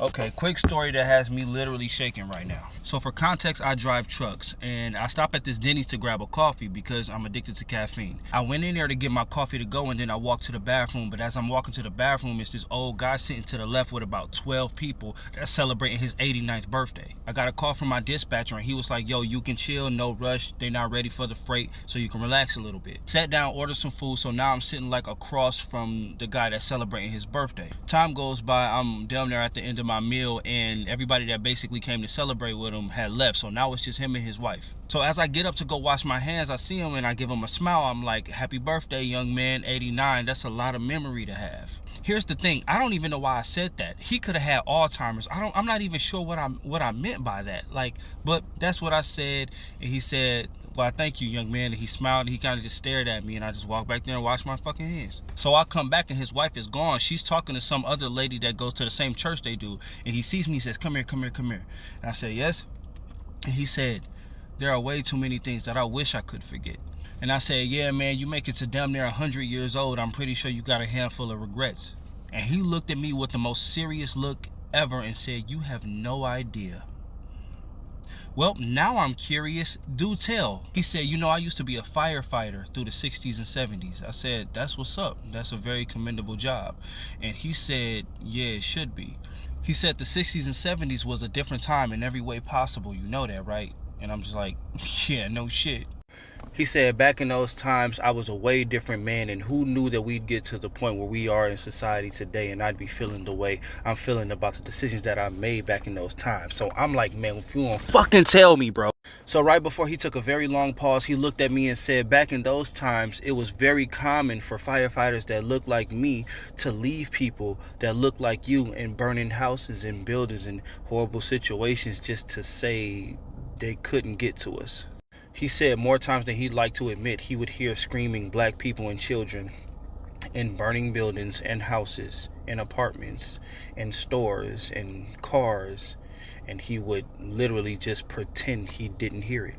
Okay, quick story that has me literally shaking right now. So for context, I drive trucks and I stop at this Denny's to grab a coffee because I'm addicted to caffeine. I went in there to get my coffee to go and then I walked to the bathroom, but as I'm walking to the bathroom, it's this old guy sitting to the left with about 12 people that's celebrating his 89th birthday. I got a call from my dispatcher and he was like, yo, you can chill, no rush, they not ready for the freight, so you can relax a little bit. Sat down, ordered some food, so now I'm sitting like across from the guy that's celebrating his birthday. Time goes by, I'm down there at the end of my meal and everybody that basically came to celebrate with him had left, so now it's just him and his wife. So as I get up to go wash my hands, I see him and I give him a smile. I'm like, happy birthday, young man, 89. That's a lot of memory to have. Here's the thing, I don't even know why I said that. He could have had Alzheimer's. I'm not even sure what I meant by that. Like, but that's what I said. And he said, well, thank you, young man. And he smiled and he kind of just stared at me and I just walked back there and washed my fucking hands. So I come back and his wife is gone. She's talking to some other lady that goes to the same church they do. And he sees me, he says, come here, come here, come here. And I said, yes. And he said, there are way too many things that I wish I could forget. And I said, yeah, man, you make it to damn near 100 years old. I'm pretty sure you got a handful of regrets. And he looked at me with the most serious look ever and said, you have no idea. Well, now I'm curious. Do tell. He said, you know, I used to be a firefighter through the 60s and 70s. I said, that's what's up. That's a very commendable job. And he said, yeah, it should be. He said the 60s and 70s was a different time in every way possible. You know that, right? And I'm just like, yeah, no shit. He said, back in those times, I was a way different man, and who knew that we'd get to the point where we are in society today, and I'd be feeling the way I'm feeling about the decisions that I made back in those times. So I'm like, man, if you won't fucking tell me, bro. So right before he took a very long pause, he looked at me and said, back in those times, it was very common for firefighters that looked like me to leave people that looked like you in burning houses and buildings and horrible situations just to say they couldn't get to us. He said more times than he'd like to admit, he would hear screaming black people and children in burning buildings and houses and apartments and stores and cars, and he would literally just pretend he didn't hear it.